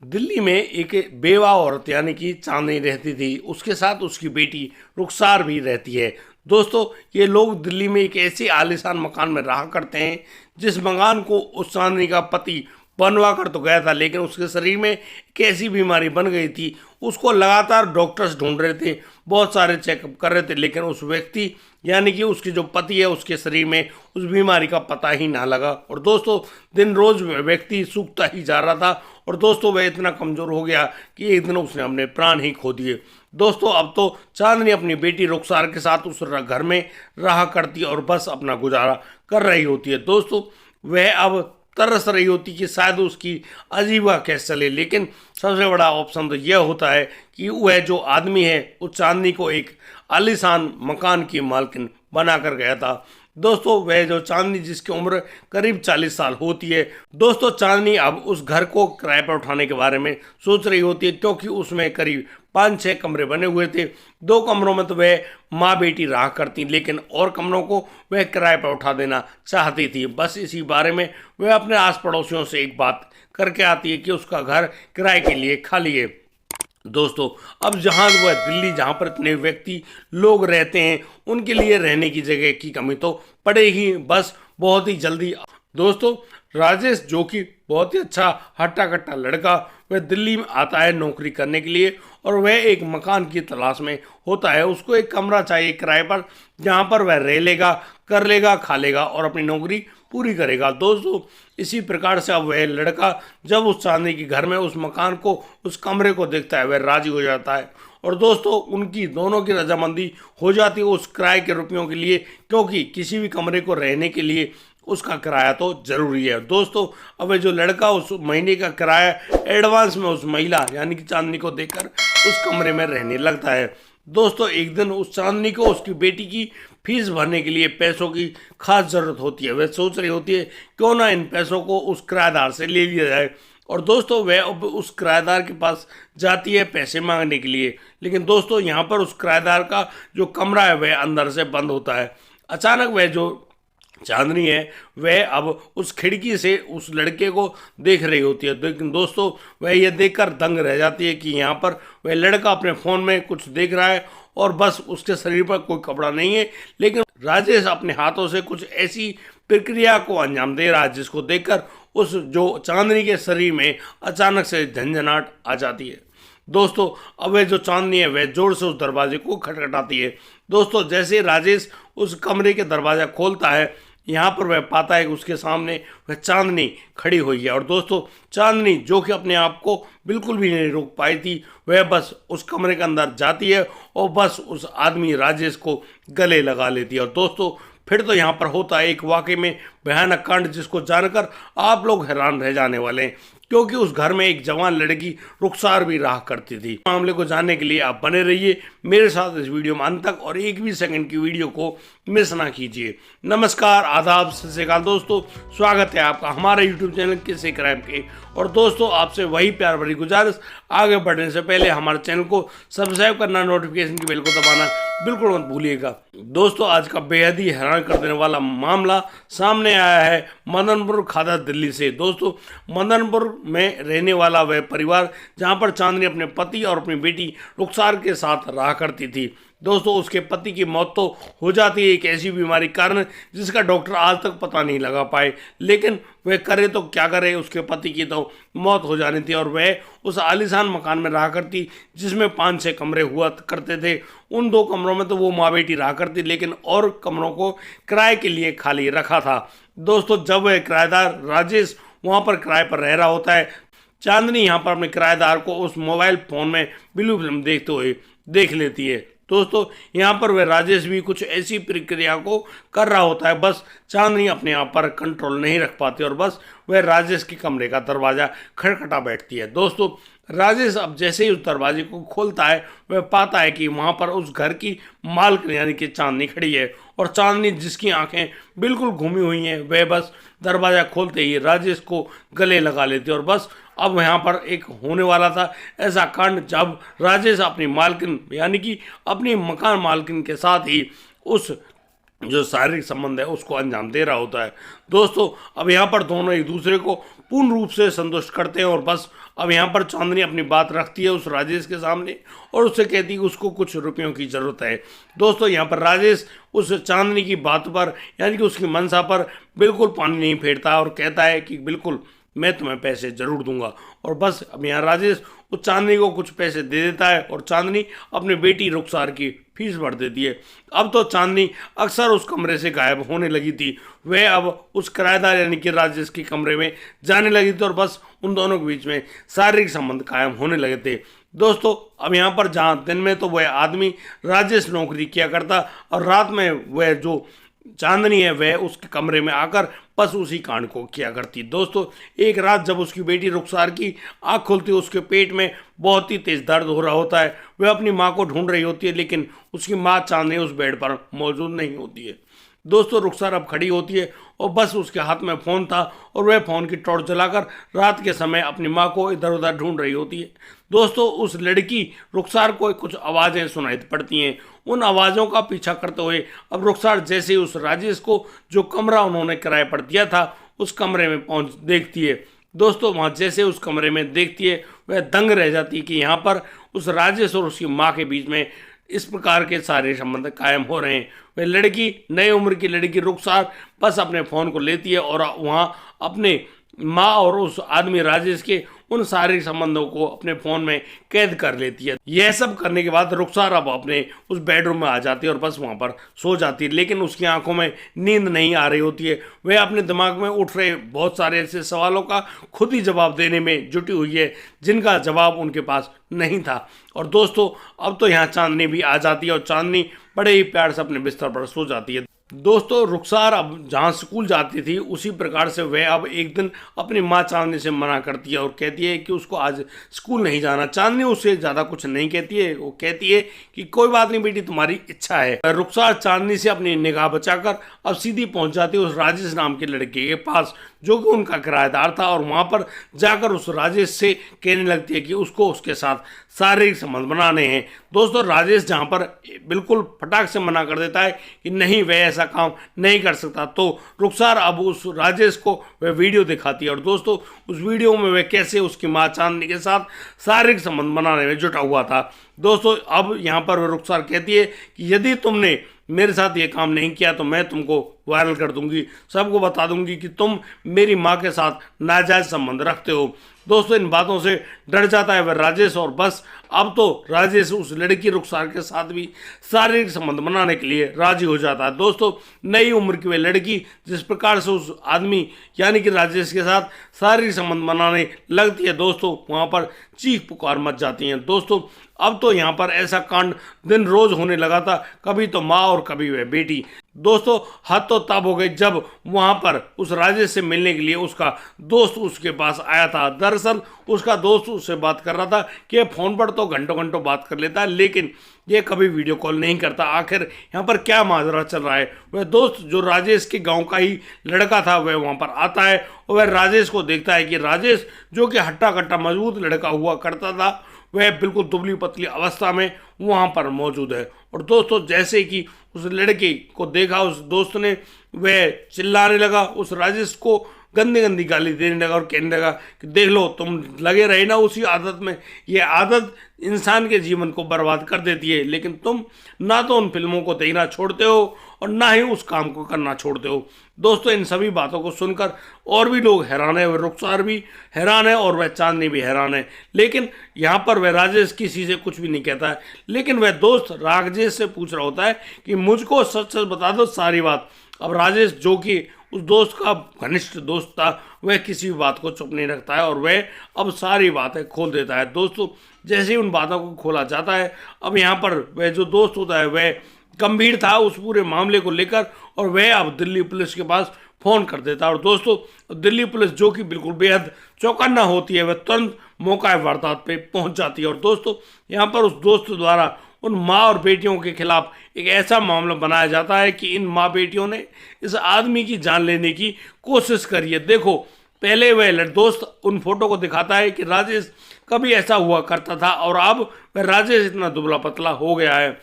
दिल्ली में एक बेवा औरत यानी कि चांदनी रहती थी। उसके साथ उसकी बेटी रुखसार भी रहती है। दोस्तों, ये लोग दिल्ली में एक ऐसे आलीशान मकान में रहा करते हैं जिस मकान को उस चांदनी का पति बनवा कर तो गया था, लेकिन उसके शरीर में एक ऐसी बीमारी बन गई थी। उसको लगातार डॉक्टर्स ढूंढ रहे थे, बहुत सारे चेकअप कर रहे थे, लेकिन उस व्यक्ति यानी कि उसके जो पति है उसके शरीर में उस बीमारी का पता ही ना लगा। और दोस्तों, दिन रोज व्यक्ति सूखता ही जा रहा था। और दोस्तों, वह इतना कमजोर हो गया कि एक दिन उसने अपने प्राण ही खो दिए। दोस्तों, अब तो चांदनी अपनी बेटी रुखसार के साथ उस घर में रहा करती और बस अपना गुजारा कर रही होती है। दोस्तों, वह अब तरस रही होती कि शायद उसकी आजीविका कैसे चले, लेकिन सबसे बड़ा ऑप्शन तो यह होता है कि वह जो आदमी है उस चांदनी को एक आलीशान मकान की मालकिन बनाकर गया था। दोस्तों, वह जो चांदनी जिसकी उम्र करीब 40 साल होती है। दोस्तों, चांदनी अब उस घर को किराए पर उठाने के बारे में सोच रही होती है, क्योंकि उसमें करीब 5-6 कमरे बने हुए थे। 2 कमरों में तो वह माँ बेटी रहा करती, लेकिन और कमरों को वह किराए पर उठा देना चाहती थी। बस इसी बारे में वह अपने आस पड़ोसियों से एक बात करके आती है कि उसका घर किराए के लिए खाली है। दोस्तों, अब जहां वह दिल्ली जहां पर इतने व्यक्ति लोग रहते हैं, उनके लिए रहने की जगह की कमी तो पड़ेगी बस बहुत ही जल्दी। दोस्तों, राजेश जो कि बहुत ही अच्छा हट्टा कट्टा लड़का, वह दिल्ली में आता है नौकरी करने के लिए और वह एक मकान की तलाश में होता है। उसको एक कमरा चाहिए किराए पर, जहां पर वह रह लेगा, कर लेगा, खा लेगा और अपनी नौकरी पूरी करेगा। दोस्तों, इसी प्रकार से अब वह लड़का जब उस चांदनी के घर में उस मकान को, उस कमरे को देखता है, वह राजी हो जाता है। और दोस्तों, उनकी दोनों की रजामंदी हो जाती है उस किराए के रुपयों के लिए, क्योंकि किसी भी कमरे को रहने के लिए उसका किराया तो जरूरी है। दोस्तों, अब जो लड़का उस महीने का किराया एडवांस में उस महिला यानी कि चांदनी को देकर उस कमरे में रहने लगता है। दोस्तों, एक दिन उस चांदनी को उसकी बेटी की फीस भरने के लिए पैसों की खास जरूरत होती है। वह सोच रही होती है क्यों ना इन पैसों को उस किराएदार से ले लिया जाए। और दोस्तों, वह अब उस किराएदार के पास जाती है पैसे मांगने के लिए, लेकिन दोस्तों यहाँ पर उस किराएदार का जो कमरा है वह अंदर से बंद होता है। अचानक वह जो चांदनी है वह अब उस खिड़की से उस लड़के को देख रही होती है, लेकिन दोस्तों वह यह देखकर दंग रह जाती है कि यहाँ पर वह लड़का अपने फ़ोन में कुछ देख रहा है और बस उसके शरीर पर कोई कपड़ा नहीं है, लेकिन राजेश अपने हाथों से कुछ ऐसी प्रक्रिया को अंजाम दे रहा है जिसको देखकर उस जो चांदनी के शरीर में अचानक से झंझनाहट आ जाती है। दोस्तों, अब वह जो चांदनी है वह जोर से उस दरवाजे को खटखटाती है। दोस्तों, जैसे राजेश उस कमरे के दरवाज़ा खोलता है, यहाँ पर वह पाता है कि उसके सामने वह चांदनी खड़ी हुई है। और दोस्तों, चांदनी जो कि अपने आप को बिल्कुल भी नहीं रोक पाई थी, वह बस उस कमरे के अंदर जाती है और बस उस आदमी राजेश को गले लगा लेती है। और दोस्तों, फिर तो यहाँ पर होता है एक वाकई में भयानक कांड जिसको जानकर आप लोग हैरान रह जाने वाले हैं, क्योंकि उस घर में एक जवान लड़की रुखसार भी रहा करती थी। मामले को जानने के लिए आप बने रहिए मेरे साथ इस वीडियो में अंत तक और एक भी सेकंड की वीडियो को मिस ना कीजिए। नमस्कार, आदाब, सत श्री अकाल दोस्तों, स्वागत है आपका हमारे यूट्यूब चैनल किस्से क्राइम के। और दोस्तों, आपसे वही प्यार भरी गुजारिश, आगे बढ़ने से पहले हमारे चैनल को सब्सक्राइब करना, नोटिफिकेशन की बेल को दबाना बिल्कुल मत भूलिएगा। दोस्तों, आज का बेहद ही हैरान कर देने वाला मामला सामने आया है मदनपुर खादा दिल्ली से। दोस्तों, मदनपुर में रहने वाला वह परिवार जहां पर चांदनी अपने पति और अपनी बेटी रुखसार के साथ रहा करती थी। दोस्तों, उसके पति की मौत तो हो जाती है एक ऐसी बीमारी कारण जिसका डॉक्टर आज तक पता नहीं लगा पाए, लेकिन वह करे तो क्या करे, उसके पति की तो मौत हो जानी थी और वह उस आलीशान मकान में रहा करती जिसमें 5-6 कमरे हुआ करते थे। उन 2 कमरों में तो वो माँ बेटी रहा करती, लेकिन और कमरों को किराए के लिए खाली रखा था। दोस्तों, जब वह किराएदार राजेश वहाँ पर किराए पर रह रहा होता है, चांदनी यहाँ पर अपने किराएदार को उस मोबाइल फ़ोन में ब्लू फिल्म देखते हुए देख लेती है। दोस्तों, यहाँ पर वह राजेश भी कुछ ऐसी प्रक्रिया को कर रहा होता है, बस चांदनी अपने आप पर कंट्रोल नहीं रख पाती और बस वह राजेश के कमरे का दरवाज़ा खटखटा बैठती है। दोस्तों, राजेश अब जैसे ही उस दरवाजे को खोलता है, वह पाता है कि वहाँ पर उस घर की मालकिन यानी कि चांदनी खड़ी है। और चांदनी जिसकी आंखें बिल्कुल घूमी हुई हैं, वह बस दरवाज़ा खोलते ही राजेश को गले लगा लेती है। और बस अब यहाँ पर एक होने वाला था ऐसा कांड जब राजेश अपनी मालकिन यानी कि अपनी मकान मालकिन के साथ ही उस जो शारीरिक संबंध है उसको अंजाम दे रहा होता है। दोस्तों, अब यहाँ पर दोनों एक दूसरे को पूर्ण रूप से संतुष्ट करते हैं। और बस अब यहाँ पर चांदनी अपनी बात रखती है उस राजेश के सामने और उससे कहती है कि उसको कुछ रुपयों की ज़रूरत है। दोस्तों यहाँ पर राजेश उस चांदनी की बात पर यानी कि उसकी मंशा पर बिल्कुल पानी नहीं फेरता और कहता है कि बिल्कुल मैं तुम्हें पैसे जरूर दूंगा। और बस अब यहाँ राजेश उस चांदनी को कुछ पैसे दे देता है और चांदनी अपनी बेटी रुखसार की फीस भर देती है। अब तो चांदनी अक्सर उस कमरे से गायब होने लगी थी। वह अब उस किराएदार यानी कि राजेश के कमरे में जाने लगी थी और बस उन दोनों के बीच में शारीरिक संबंध कायम होने लगे थे। दोस्तों अब यहाँ पर जहाँ दिन में तो वह आदमी राजेश नौकरी किया करता और रात में वह जो चांदनी है वह उसके कमरे में आकर बस उसी कांड को किया करती। दोस्तों एक रात जब उसकी बेटी रुखसार की आंख खुलती है, उसके पेट में बहुत ही तेज दर्द हो रहा होता है। वह अपनी माँ को ढूंढ रही होती है लेकिन उसकी माँ चांदनी उस बेड पर मौजूद नहीं होती है। दोस्तों रुखसार अब खड़ी होती है और बस उसके हाथ में फ़ोन था और वह फ़ोन की टॉर्च जलाकर रात के समय अपनी माँ को इधर उधर ढूंढ रही होती है। दोस्तों उस लड़की रुखसार को कुछ आवाज़ें सुनाई पड़ती हैं। उन आवाज़ों का पीछा करते हुए अब रुखसार जैसे उस राजेश को जो कमरा उन्होंने किराए पर दिया था उस कमरे में पहुंच देखती है। दोस्तों वहाँ जैसे उस कमरे में देखती है वह दंग रह जाती है कि यहाँ पर उस राजेश और उसकी माँ के बीच में इस प्रकार के सारे संबंध कायम हो रहे हैं। वह लड़की नई उम्र की लड़की रुखसार बस अपने फ़ोन को लेती है और वहाँ अपने माँ और उस आदमी राजेश के उन सारे संबंधों को अपने फ़ोन में कैद कर लेती है। यह सब करने के बाद रुखसार अब अपने उस बेडरूम में आ जाती है और बस वहाँ पर सो जाती है लेकिन उसकी आंखों में नींद नहीं आ रही होती है। वह अपने दिमाग में उठ रहे बहुत सारे ऐसे सवालों का खुद ही जवाब देने में जुटी हुई है जिनका जवाब उनके पास नहीं था। और दोस्तों अब तो यहाँ चांदनी भी आ जाती है और चांदनी बड़े ही प्यार से अपने बिस्तर पर सो जाती है। दोस्तों रुखसार अब जहाँ स्कूल जाती थी उसी प्रकार से वह अब एक दिन अपनी माँ चांदनी से मना करती है और कहती है कि उसको आज स्कूल नहीं जाना। चांदनी उससे ज़्यादा कुछ नहीं कहती है, वो कहती है कि कोई बात नहीं बेटी तुम्हारी इच्छा है। रुखसार चांदनी से अपनी निगाह बचाकर अब सीधी पहुँच जाती है उस राजेश नाम के लड़के के पास जो कि उनका किराएदार था और वहाँ पर जाकर उस राजेश से कहने लगती है कि उसको उसके साथ शारीरिक संबंध बनाने हैं। दोस्तों राजेश जहाँ पर बिल्कुल फटाक से मना कर देता है कि नहीं वह ऐसा काम नहीं कर सकता, तो रुखसार अब उस राजेश को वह वीडियो दिखाती है और दोस्तों उस वीडियो में वह कैसे उसकी माँ चांदनी के साथ शारीरिक संबंध बनाने में जुटा हुआ था। दोस्तों अब यहाँ पर वह रुखसार कहती है कि यदि तुमने मेरे साथ ये काम नहीं किया तो मैं तुमको वायरल कर दूंगी, सबको बता दूंगी कि तुम मेरी माँ के साथ नाजायज संबंध रखते हो। दोस्तों इन बातों से डर जाता है वह राजेश और बस अब तो राजेश उस लड़की रुखसार के साथ भी शारीरिक संबंध बनाने के लिए राजी हो जाता है। दोस्तों नई उम्र की वह लड़की जिस प्रकार से उस आदमी यानी कि राजेश के साथ शारीरिक संबंध बनाने लगती है दोस्तों वहाँ पर चीख पुकार मच जाती हैं। दोस्तों अब तो यहाँ पर ऐसा कांड दिन रोज होने लगा था, कभी तो माँ और कभी वह बेटी। दोस्तों हद तो तब हो गई जब वहाँ पर उस राजेश से मिलने के लिए उसका दोस्त उसके पास आया था। दरअसल उसका दोस्त उससे बात कर रहा था कि फ़ोन पर तो घंटों घंटों बात कर लेता है लेकिन ये कभी वीडियो कॉल नहीं करता। आखिर यहाँ पर क्या माजरा चल रहा है। वह दोस्त जो राजेश के गांव का ही लड़का था वह वहाँ पर आता है और वह राजेश को देखता है कि राजेश जो कि हट्टा कट्टा मजबूत लड़का हुआ करता था वह बिल्कुल दुबली पतली अवस्था में वहाँ पर मौजूद है। और दोस्तों जैसे कि उस लड़के को देखा उस दोस्त ने वह चिल्लाने लगा, उस राजेश को गंदी गंदी गाली देने लगा और कहने लगा कि देख लो तुम लगे रहे ना उसी आदत में, ये आदत इंसान के जीवन को बर्बाद कर देती है लेकिन तुम ना तो उन फिल्मों को देखना छोड़ते हो और ना ही उस काम को करना छोड़ते हो। दोस्तों इन सभी बातों को सुनकर और भी लोग हैरान है, वह रुखसार भी हैरान है और वह चांदनी भी हैरान है लेकिन यहाँ पर वह राजेश किसी से कुछ भी नहीं कहता है। लेकिन वह दोस्त राजेश से पूछ रहा होता है कि मुझको सच सच बता दो सारी बात। अब राजेश जो कि उस दोस्त का घनिष्ठ दोस्त था वह किसी भी बात को चुप नहीं रखता है और वह अब सारी बातें खोल देता है। दोस्तों जैसे ही उन बातों को खोला जाता है अब यहाँ पर वह जो दोस्त होता है वह गंभीर था उस पूरे मामले को लेकर और वह अब दिल्ली पुलिस के पास फ़ोन कर देता है। और दोस्तों दिल्ली पुलिस जो कि बिल्कुल बेहद चौकन्ना होती है वह तुरंत मौका वारदात पे पहुंच जाती है। और दोस्तों यहाँ पर उस दोस्त द्वारा उन माँ और बेटियों के खिलाफ एक ऐसा मामला बनाया जाता है कि इन माँ बेटियों ने इस आदमी की जान लेने की कोशिश करी है। देखो पहले वह दोस्त उन फोटो को दिखाता है कि राजेश कभी ऐसा हुआ करता था और अब वह राजेश इतना दुबला पतला हो गया है।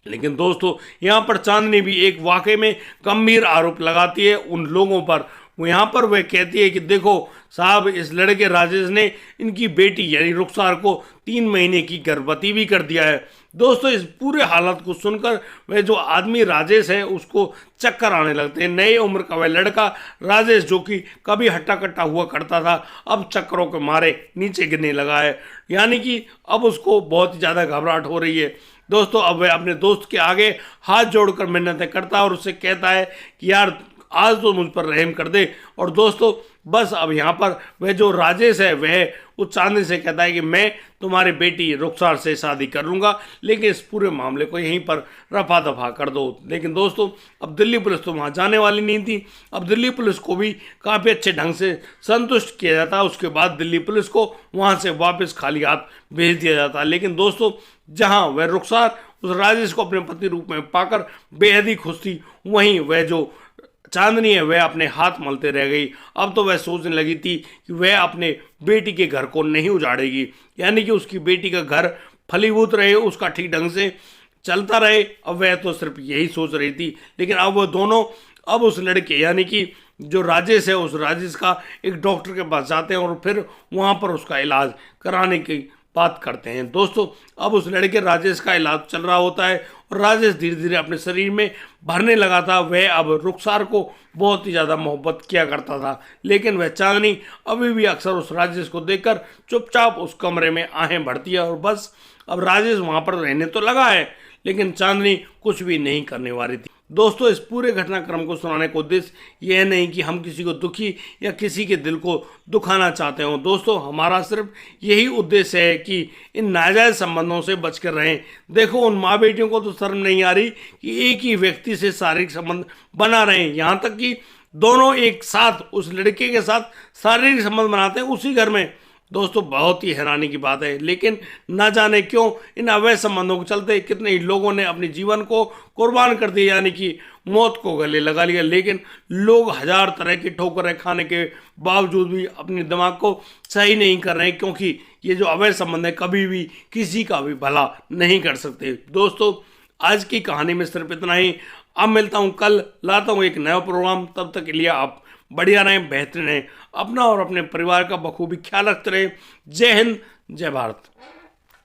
लेकिन दोस्तों यहाँ पर चांदनी भी एक वाकई में गंभीर आरोप लगाती है उन लोगों पर। वो यहाँ पर वह कहती है कि देखो साहब, इस लड़के राजेश ने इनकी बेटी यानी रुखसार को 3 महीने की गर्भवती भी कर दिया है। दोस्तों, इस पूरे हालत को सुनकर वह जो आदमी राजेश है उसको चक्कर आने लगते हैं। नई उम्र का वह लड़का राजेश, जो कि कभी हट्टा कट्टा हुआ करता था, अब चक्करों के मारे नीचे गिरने लगा है। यानी कि अब उसको बहुत ही ज़्यादा घबराहट हो रही है। दोस्तों, अब वह अपने दोस्त के आगे हाथ जोड़कर मिन्नतें करता है और उससे कहता है कि यार आज तो मुझ पर रहम कर दे। और दोस्तों, बस अब यहाँ पर वह जो राजेश है वह उस चांदनी से कहता है कि मैं तुम्हारी बेटी रुखसार से शादी कर लूँगा, लेकिन इस पूरे मामले को यहीं पर रफा दफा कर दो। लेकिन दोस्तों, अब दिल्ली पुलिस तो वहाँ जाने वाली नहीं थी। अब दिल्ली पुलिस को भी काफ़ी अच्छे ढंग से संतुष्ट किया जाता। उसके बाद दिल्ली पुलिस को वहाँ से वापस खाली हाथ भेज दिया जाता। लेकिन दोस्तों, जहाँ वह रुखसार उस राजेश को अपने पति रूप में पाकर बेहद ही खुश थी, वहीं वह जो चांदनी है वह अपने हाथ मलते रह गई। अब तो वह सोचने लगी थी कि वह अपने बेटी के घर को नहीं उजाड़ेगी, यानी कि उसकी बेटी का घर फलीभूत रहे, उसका ठीक ढंग से चलता रहे। अब वह तो सिर्फ यही सोच रही थी। लेकिन अब वो दोनों अब उस लड़के यानी कि जो राजेश है, उस राजेश का एक डॉक्टर के पास जाते हैं और फिर वहाँ पर उसका इलाज कराने की बात करते हैं। दोस्तों, अब उस लड़के राजेश का इलाज चल रहा होता है और राजेश धीरे धीरे अपने शरीर में भरने लगा था। वह अब रुखसार को बहुत ही ज़्यादा मोहब्बत किया करता था, लेकिन वह चांदनी अभी भी अक्सर उस राजेश को देखकर चुपचाप उस कमरे में आहें भरती है। और बस अब राजेश वहाँ पर रहने तो लगा है, लेकिन चांदनी कुछ भी नहीं करने वाली थी। दोस्तों, इस पूरे घटनाक्रम को सुनाने का उद्देश्य यह नहीं कि हम किसी को दुखी या किसी के दिल को दुखाना चाहते हो। दोस्तों, हमारा सिर्फ यही उद्देश्य है कि इन नाजायज़ संबंधों से बचकर रहें। देखो, उन माँ बेटियों को तो शर्म नहीं आ रही कि एक ही व्यक्ति से शारीरिक संबंध बना रहे हैं, यहाँ तक कि दोनों एक साथ उस लड़के के साथ शारीरिक संबंध बनाते हैं उसी घर में। दोस्तों, बहुत ही हैरानी की बात है, लेकिन न जाने क्यों इन अवैध संबंधों के चलते कितने ही लोगों ने अपने जीवन को कुर्बान कर दिया, यानी कि मौत को गले लगा लिया। लेकिन लोग हजार तरह की ठोकरें खाने के बावजूद भी अपने दिमाग को सही नहीं कर रहे हैं, क्योंकि ये जो अवैध संबंध है कभी भी किसी का भी भला नहीं कर सकते। दोस्तों, आज की कहानी में सिर्फ इतना ही। अब मिलता हूँ कल, लाता हूँ एक नया प्रोग्राम। तब तक के लिए आप बढ़िया रहें, बेहतरीन रहें, अपना और अपने परिवार का बखूबी ख्याल रखते रहें। जय हिंद, जय भारत।